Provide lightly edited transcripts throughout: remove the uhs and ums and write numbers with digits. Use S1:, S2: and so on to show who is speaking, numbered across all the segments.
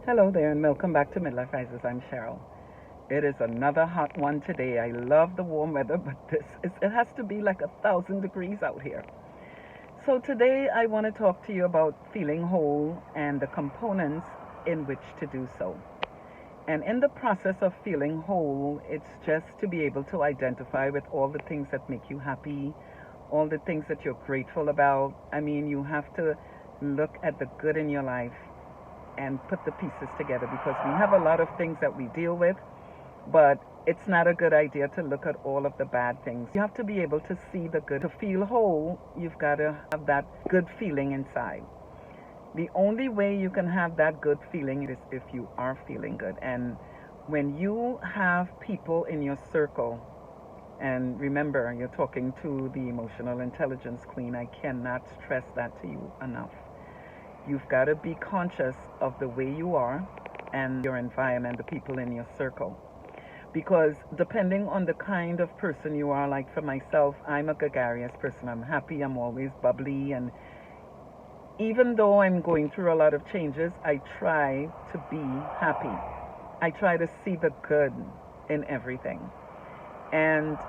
S1: Hello there, and welcome back to Midlife Rises. I'm Cheryl. It is another hot one today. I love the warm weather, but it has to be like 1,000 degrees out here. So today I want to talk to you about feeling whole and the components in which to do so. And in the process of feeling whole, it's just to be able to identify with all the things that make you happy, all the things that you're grateful about. I mean, you have to look at the good in your life and put the pieces together because we have a lot of things that we deal with, but it's not a good idea to look at all of the bad things. You have to be able to see the good. To feel whole, you've got to have that good feeling inside. The only way you can have that good feeling is if you are feeling good. And when you have people in your circle, and remember, you're talking to the emotional intelligence queen, I cannot stress that to you enough. You've got to be conscious of the way you are and your environment, the people in your circle. Because depending on the kind of person you are, like for myself, I'm a gregarious person. I'm happy, I'm always bubbly, and even though I'm going through a lot of changes, I try to be happy. I try to see the good in everything. And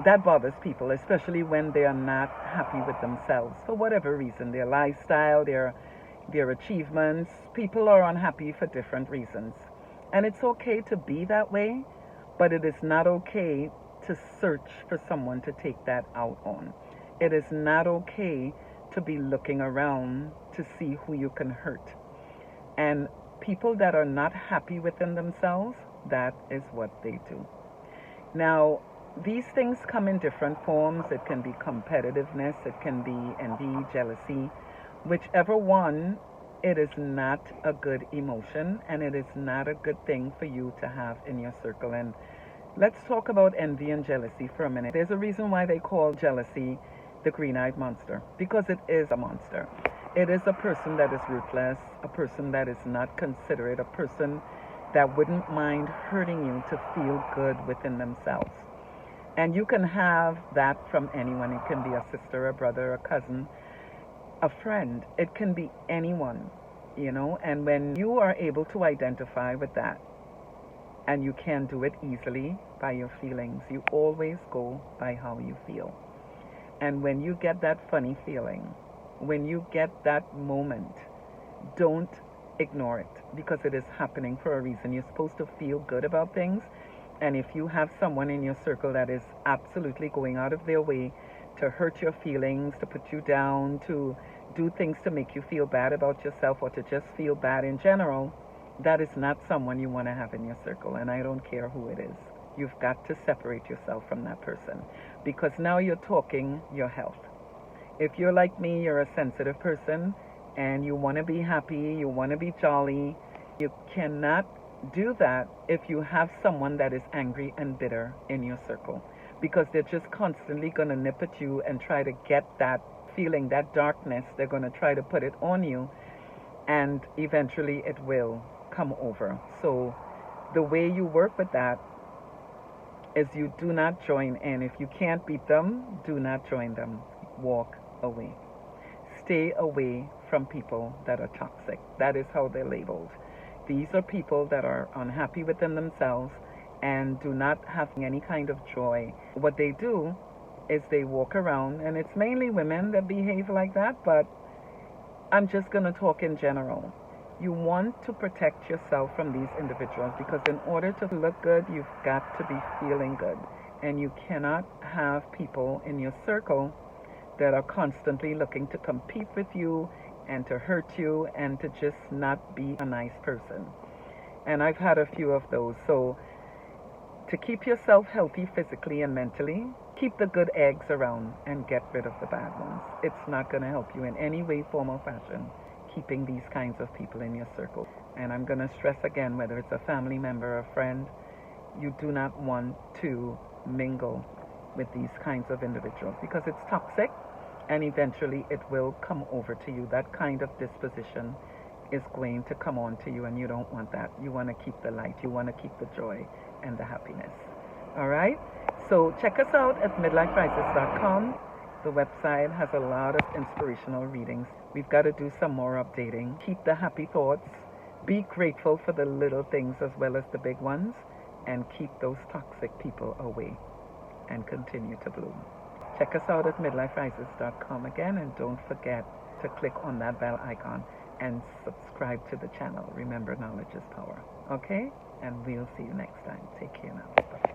S1: that bothers people, especially when they are not happy with themselves for whatever reason, their lifestyle, their achievements. People are unhappy for different reasons. And it's okay to be that way, but it is not okay to search for someone to take that out on. It is not okay to be looking around to see who you can hurt. And people that are not happy within themselves, that is what they do. Now, these things come in different forms. It can be competitiveness, it can be envy, jealousy. Whichever one, it is not a good emotion and it is not a good thing for you to have in your circle. And let's talk about envy and jealousy for a minute. There's a reason why they call jealousy the green-eyed monster, because it is a monster. It is a person that is ruthless, a person that is not considerate, a person that wouldn't mind hurting you to feel good within themselves. And you can have that from anyone. It can be a sister, a brother, a cousin, a friend. It can be anyone. And when you are able to identify with that, and you can do it easily by your feelings, you always go by how you feel. And when you get that funny feeling, when you get that moment, don't ignore it because it is happening for a reason. You're supposed to feel good about things. And if you have someone in your circle that is absolutely going out of their way to hurt your feelings, to put you down, to do things to make you feel bad about yourself or to just feel bad in general, that is not someone you want to have in your circle. And I don't care who it is. You've got to separate yourself from that person because now you're talking your health. If you're like me, you're a sensitive person and you want to be happy, you want to be jolly, you cannot do that if you have someone that is angry and bitter in your circle because they're just constantly going to nip at you and try to get that feeling, that darkness. They're going to try to put it on you and eventually it will come over. So the way you work with that is you do not join in. If you can't beat them, do not join them. Walk away. Stay away from people that are toxic. That is how they're labeled. These are people that are unhappy within themselves and do not have any kind of joy. What they do is they walk around, and it's mainly women that behave like that, but I'm just going to talk in general. You want to protect yourself from these individuals because in order to look good, you've got to be feeling good. And you cannot have people in your circle that are constantly looking to compete with you and to hurt you and to just not be a nice person. And I've had a few of those. So to keep yourself healthy physically and mentally, keep the good eggs around and get rid of the bad ones. It's not going to help you in any way, form, or fashion, keeping these kinds of people in your circle. And I'm going to stress again, whether it's a family member or a friend, you do not want to mingle with these kinds of individuals because it's toxic and eventually it will come over to you. That kind of disposition is going to come on to you and you don't want that. You want to keep the light. You want to keep the joy and the happiness. All right? So check us out at midliferises.com. The website has a lot of inspirational readings. We've got to do some more updating. Keep the happy thoughts. Be grateful for the little things as well as the big ones, and keep those toxic people away and continue to bloom. Check us out at midliferises.com again, and don't forget to click on that bell icon and subscribe to the channel. Remember, knowledge is power. Okay? And we'll see you next time. Take care now. Bye.